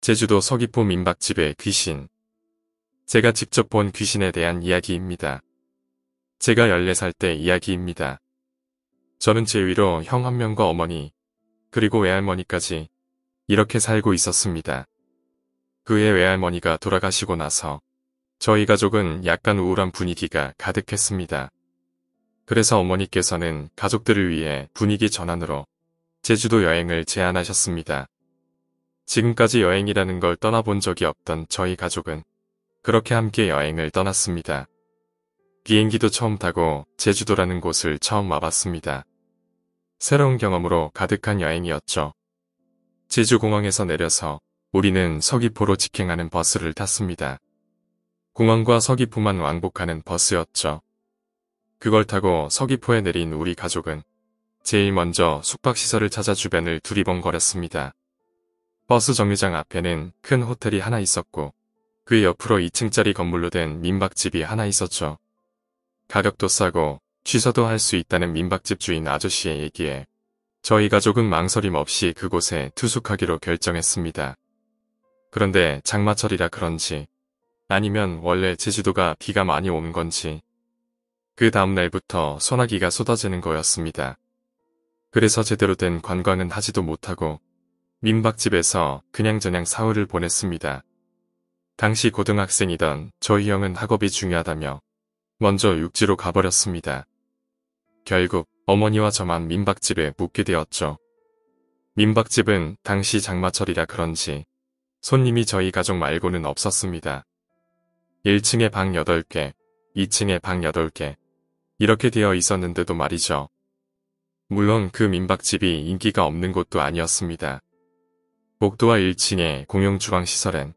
제주도 서귀포 민박집의 귀신. 제가 직접 본 귀신에 대한 이야기입니다. 제가 14살 때 이야기입니다. 저는 제 위로 형 한 명과 어머니, 그리고 외할머니까지 이렇게 살고 있었습니다. 그의 외할머니가 돌아가시고 나서 저희 가족은 약간 우울한 분위기가 가득했습니다. 그래서 어머니께서는 가족들을 위해 분위기 전환으로 제주도 여행을 제안하셨습니다. 지금까지 여행이라는 걸 떠나본 적이 없던 저희 가족은 그렇게 함께 여행을 떠났습니다. 비행기도 처음 타고 제주도라는 곳을 처음 와봤습니다. 새로운 경험으로 가득한 여행이었죠. 제주공항에서 내려서 우리는 서귀포로 직행하는 버스를 탔습니다. 공항과 서귀포만 왕복하는 버스였죠. 그걸 타고 서귀포에 내린 우리 가족은 제일 먼저 숙박시설을 찾아 주변을 두리번거렸습니다. 버스 정류장 앞에는 큰 호텔이 하나 있었고 그 옆으로 2층짜리 건물로 된 민박집이 하나 있었죠. 가격도 싸고 취소도 할 수 있다는 민박집 주인 아저씨의 얘기에 저희 가족은 망설임 없이 그곳에 투숙하기로 결정했습니다. 그런데 장마철이라 그런지 아니면 원래 제주도가 비가 많이 오는 건지 그 다음날부터 소나기가 쏟아지는 거였습니다. 그래서 제대로 된 관광은 하지도 못하고 민박집에서 그냥저냥 사흘을 보냈습니다. 당시 고등학생이던 저희 형은 학업이 중요하다며 먼저 육지로 가버렸습니다. 결국 어머니와 저만 민박집에 묵게 되었죠. 민박집은 당시 장마철이라 그런지 손님이 저희 가족 말고는 없었습니다. 1층에 방 8개, 2층에 방 8개 이렇게 되어 있었는데도 말이죠. 물론 그 민박집이 인기가 없는 곳도 아니었습니다. 복도와 1층의 공용 주방시설엔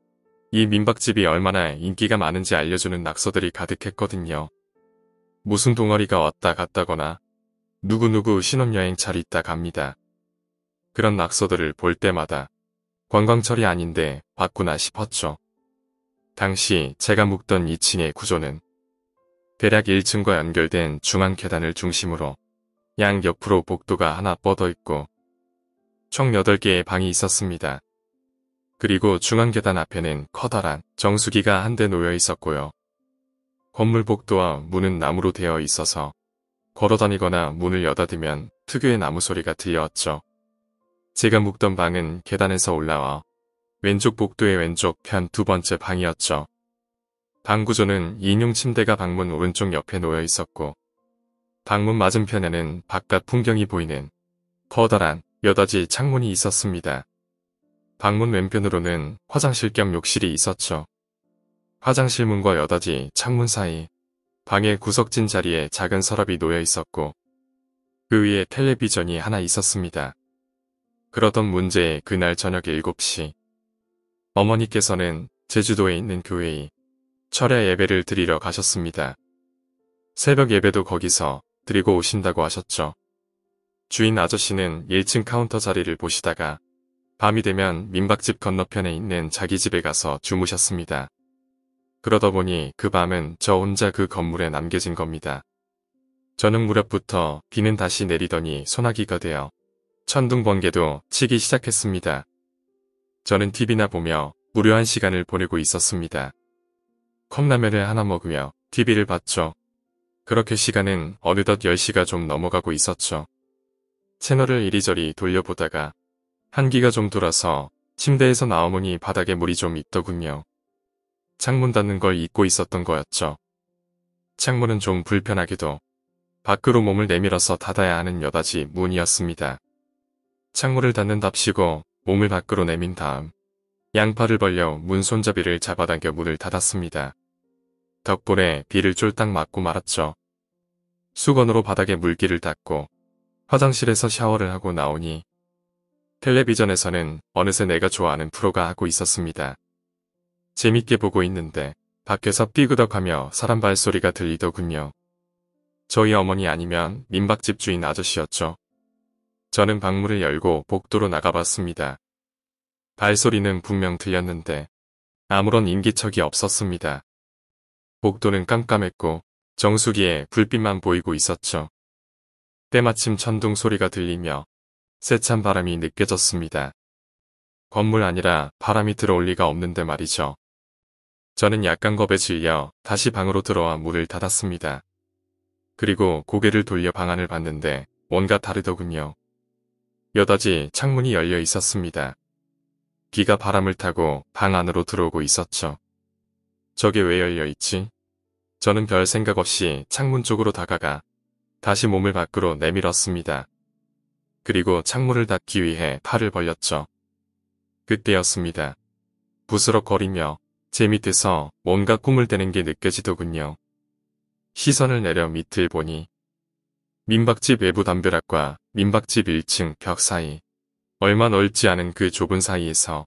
이 민박집이 얼마나 인기가 많은지 알려주는 낙서들이 가득했거든요. 무슨 동아리가 왔다 갔다거나 누구누구 신혼여행 잘 있다 갑니다. 그런 낙서들을 볼 때마다 관광철이 아닌데 왔구나 싶었죠. 당시 제가 묵던 2층의 구조는 대략 1층과 연결된 중앙 계단을 중심으로 양 옆으로 복도가 하나 뻗어 있고 총 8개의 방이 있었습니다. 그리고 중앙 계단 앞에는 커다란 정수기가 한 대 놓여 있었고요. 건물 복도와 문은 나무로 되어 있어서 걸어다니거나 문을 여닫으면 특유의 나무 소리가 들려왔죠. 제가 묵던 방은 계단에서 올라와 왼쪽 복도의 왼쪽 편 2번째 방이었죠. 방 구조는 2인용 침대가 방문 오른쪽 옆에 놓여 있었고 방문 맞은편에는 바깥 풍경이 보이는 커다란 여닫이 창문이 있었습니다. 방문 왼편으로는 화장실 겸 욕실이 있었죠. 화장실 문과 여닫이 창문 사이 방의 구석진 자리에 작은 서랍이 놓여 있었고 그 위에 텔레비전이 하나 있었습니다. 그러던 문제의 그날 저녁 7시 어머니께서는 제주도에 있는 교회에 철야 예배를 드리러 가셨습니다. 새벽 예배도 거기서 드리고 오신다고 하셨죠. 주인 아저씨는 1층 카운터 자리를 보시다가 밤이 되면 민박집 건너편에 있는 자기 집에 가서 주무셨습니다. 그러다 보니 그 밤은 저 혼자 그 건물에 남겨진 겁니다. 저녁 무렵부터 비는 다시 내리더니 소나기가 되어 천둥 번개도 치기 시작했습니다. 저는 TV나 보며 무료한 시간을 보내고 있었습니다. 컵라면을 하나 먹으며 TV를 봤죠. 그렇게 시간은 어느덧 10시가 좀 넘어가고 있었죠. 채널을 이리저리 돌려보다가 한기가 좀 돌아서 침대에서 나오더니 바닥에 물이 좀 있더군요. 창문 닫는 걸 잊고 있었던 거였죠. 창문은 좀 불편하게도 밖으로 몸을 내밀어서 닫아야 하는 여닫이 문이었습니다. 창문을 닫는답시고 몸을 밖으로 내민 다음 양팔을 벌려 문 손잡이를 잡아당겨 문을 닫았습니다. 덕분에 비를 쫄딱 맞고 말았죠. 수건으로 바닥에 물기를 닦고 화장실에서 샤워를 하고 나오니 텔레비전에서는 어느새 내가 좋아하는 프로가 하고 있었습니다. 재밌게 보고 있는데 밖에서 삐그덕하며 사람 발소리가 들리더군요. 저희 어머니 아니면 민박집 주인 아저씨였죠. 저는 방문을 열고 복도로 나가봤습니다. 발소리는 분명 들렸는데 아무런 인기척이 없었습니다. 복도는 깜깜했고 정수기에 불빛만 보이고 있었죠. 때마침 천둥 소리가 들리며 세찬 바람이 느껴졌습니다. 건물 아니라 바람이 들어올 리가 없는데 말이죠. 저는 약간 겁에 질려 다시 방으로 들어와 문을 닫았습니다. 그리고 고개를 돌려 방 안을 봤는데 뭔가 다르더군요. 여닫이 창문이 열려 있었습니다. 비가 바람을 타고 방 안으로 들어오고 있었죠. 저게 왜 열려 있지? 저는 별 생각 없이 창문 쪽으로 다가가 다시 몸을 밖으로 내밀었습니다. 그리고 창문을 닫기 위해 팔을 벌렸죠. 그때였습니다. 부스럭거리며 제 밑에서 뭔가 꿈을 대는 게 느껴지더군요. 시선을 내려 밑을 보니 민박집 외부 담벼락과 민박집 1층 벽 사이, 얼마 넓지 않은 그 좁은 사이에서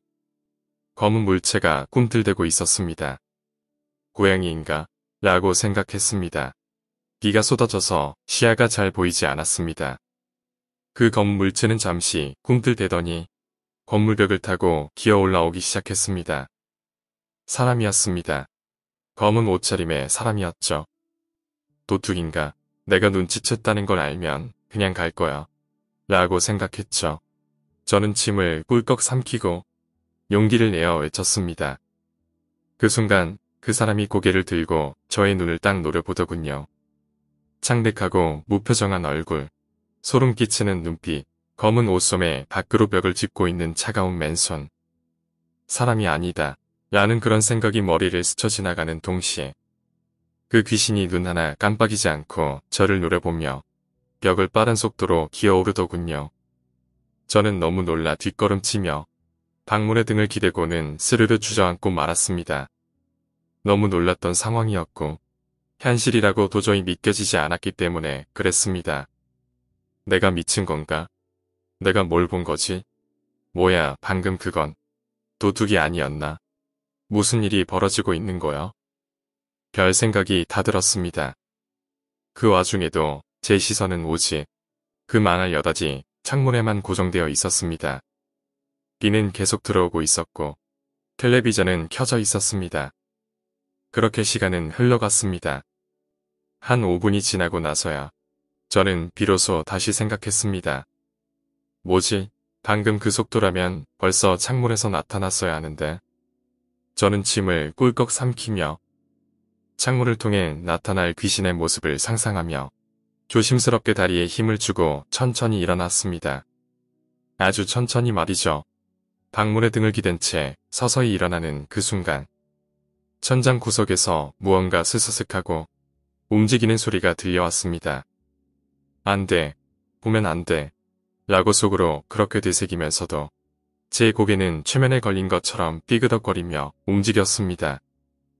검은 물체가 꿈틀대고 있었습니다. 고양이인가? 라고 생각했습니다. 비가 쏟아져서 시야가 잘 보이지 않았습니다. 그 검은 물체는 잠시 꿈틀대더니 건물벽을 타고 기어 올라오기 시작했습니다. 사람이었습니다. 검은 옷차림의 사람이었죠. 도둑인가? 내가 눈치챘다는 걸 알면 그냥 갈 거야. 라고 생각했죠. 저는 침을 꿀꺽 삼키고 용기를 내어 외쳤습니다. 그 순간 그 사람이 고개를 들고 저의 눈을 딱 노려보더군요. 창백하고 무표정한 얼굴, 소름 끼치는 눈빛, 검은 옷소매 밖으로 벽을 짚고 있는 차가운 맨손. 사람이 아니다. 라는 그런 생각이 머리를 스쳐 지나가는 동시에 그 귀신이 눈 하나 깜빡이지 않고 저를 노려보며 벽을 빠른 속도로 기어오르더군요. 저는 너무 놀라 뒷걸음치며 방문의 등을 기대고는 스르르 주저앉고 말았습니다. 너무 놀랐던 상황이었고 현실이라고 도저히 믿겨지지 않았기 때문에 그랬습니다. 내가 미친 건가? 내가 뭘 본 거지? 뭐야 방금 그건 도둑이 아니었나? 무슨 일이 벌어지고 있는 거야? 별 생각이 다 들었습니다. 그 와중에도 제 시선은 오직 그 망할 여닫이 창문에만 고정되어 있었습니다. 비는 계속 들어오고 있었고 텔레비전은 켜져 있었습니다. 그렇게 시간은 흘러갔습니다. 한 5분이 지나고 나서야 저는 비로소 다시 생각했습니다. 뭐지? 방금 그 속도라면 벌써 창문에서 나타났어야 하는데. 저는 침을 꿀꺽 삼키며 창문을 통해 나타날 귀신의 모습을 상상하며 조심스럽게 다리에 힘을 주고 천천히 일어났습니다. 아주 천천히 말이죠. 방문의 등을 기댄 채 서서히 일어나는 그 순간 천장 구석에서 무언가 스스슥하고 움직이는 소리가 들려왔습니다. 안 돼, 보면 안 돼, 라고 속으로 그렇게 되새기면서도 제 고개는 최면에 걸린 것처럼 삐그덕거리며 움직였습니다.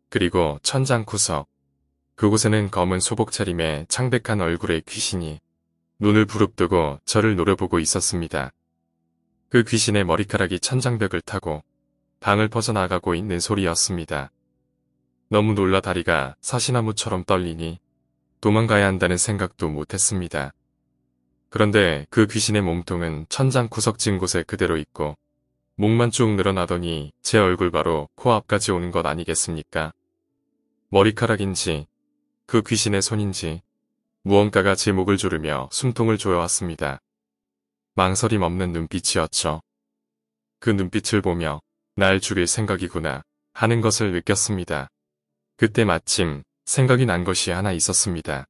그리고 천장 구석, 그곳에는 검은 소복 차림의 창백한 얼굴의 귀신이 눈을 부릅뜨고 저를 노려보고 있었습니다. 그 귀신의 머리카락이 천장벽을 타고 방을 퍼져나가고 있는 소리였습니다. 너무 놀라 다리가 사시나무처럼 떨리니 도망가야 한다는 생각도 못했습니다. 그런데 그 귀신의 몸통은 천장 구석진 곳에 그대로 있고 목만 쭉 늘어나더니 제 얼굴 바로 코앞까지 오는 것 아니겠습니까? 머리카락인지 그 귀신의 손인지 무언가가 제 목을 조르며 숨통을 조여왔습니다. 망설임 없는 눈빛이었죠. 그 눈빛을 보며 날 죽일 생각이구나 하는 것을 느꼈습니다. 그때 마침 생각이 난 것이 하나 있었습니다.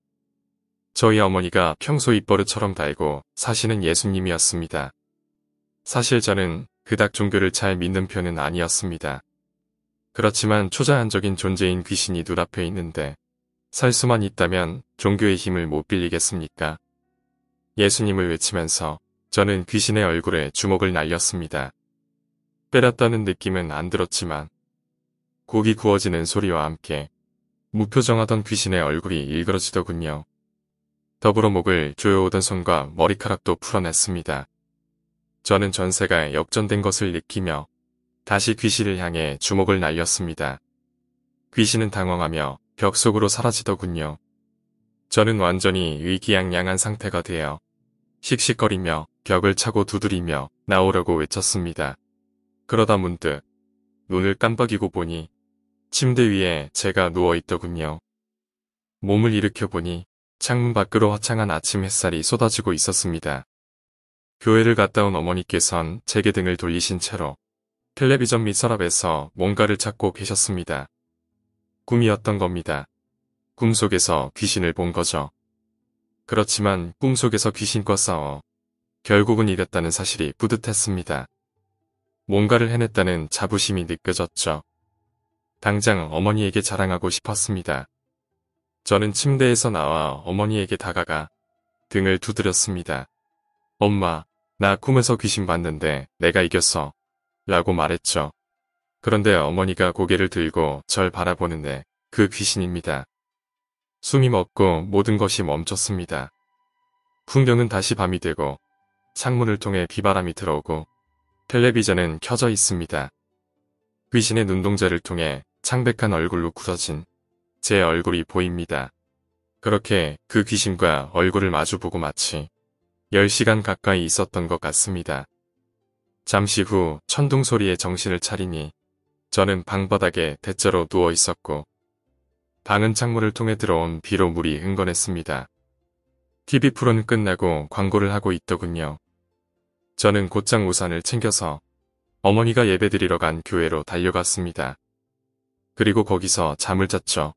저희 어머니가 평소 입버릇처럼 달고 사시는 예수님이었습니다. 사실 저는 그닥 종교를 잘 믿는 편은 아니었습니다. 그렇지만 초자연적인 존재인 귀신이 눈앞에 있는데 살 수만 있다면 종교의 힘을 못 빌리겠습니까? 예수님을 외치면서 저는 귀신의 얼굴에 주먹을 날렸습니다. 때렸다는 느낌은 안 들었지만 고기 구워지는 소리와 함께 무표정하던 귀신의 얼굴이 일그러지더군요. 더불어 목을 조여오던 손과 머리카락도 풀어냈습니다. 저는 전세가 역전된 것을 느끼며 다시 귀신을 향해 주먹을 날렸습니다. 귀신은 당황하며 벽 속으로 사라지더군요. 저는 완전히 의기양양한 상태가 되어 씩씩거리며 벽을 차고 두드리며 나오려고 외쳤습니다. 그러다 문득 눈을 깜빡이고 보니 침대 위에 제가 누워있더군요. 몸을 일으켜 보니 창문 밖으로 화창한 아침 햇살이 쏟아지고 있었습니다. 교회를 갔다 온 어머니께선 제게 등을 돌리신 채로 텔레비전 및 서랍에서 뭔가를 찾고 계셨습니다. 꿈이었던 겁니다. 꿈속에서 귀신을 본 거죠. 그렇지만 꿈속에서 귀신과 싸워 결국은 이겼다는 사실이 뿌듯했습니다. 뭔가를 해냈다는 자부심이 느껴졌죠. 당장 어머니에게 자랑하고 싶었습니다. 저는 침대에서 나와 어머니에게 다가가 등을 두드렸습니다. 엄마, 나 꿈에서 귀신 봤는데 내가 이겼어. 라고 말했죠. 그런데 어머니가 고개를 들고 절 바라보는데 그 귀신입니다. 숨이 멎고 모든 것이 멈췄습니다. 풍경은 다시 밤이 되고 창문을 통해 비바람이 들어오고 텔레비전은 켜져 있습니다. 귀신의 눈동자를 통해 창백한 얼굴로 굳어진 제 얼굴이 보입니다. 그렇게 그 귀신과 얼굴을 마주보고 마치 10시간 가까이 있었던 것 같습니다. 잠시 후 천둥 소리에 정신을 차리니 저는 방바닥에 대자로 누워 있었고 방은 창문을 통해 들어온 비로 물이 흥건했습니다. TV 프로는 끝나고 광고를 하고 있더군요. 저는 곧장 우산을 챙겨서 어머니가 예배드리러 간 교회로 달려갔습니다. 그리고 거기서 잠을 잤죠.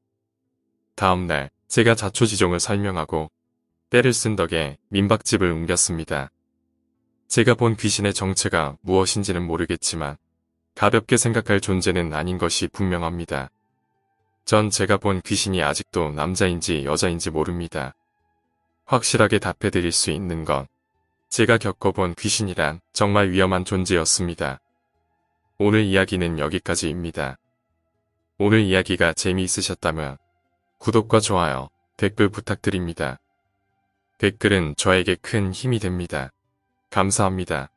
다음날 제가 자초지종을 설명하고 때를 쓴 덕에 민박집을 옮겼습니다. 제가 본 귀신의 정체가 무엇인지는 모르겠지만 가볍게 생각할 존재는 아닌 것이 분명합니다. 전 제가 본 귀신이 아직도 남자인지 여자인지 모릅니다. 확실하게 답해드릴 수 있는 건 제가 겪어본 귀신이란 정말 위험한 존재였습니다. 오늘 이야기는 여기까지입니다. 오늘 이야기가 재미있으셨다면 구독과 좋아요, 댓글 부탁드립니다. 댓글은 저에게 큰 힘이 됩니다. 감사합니다.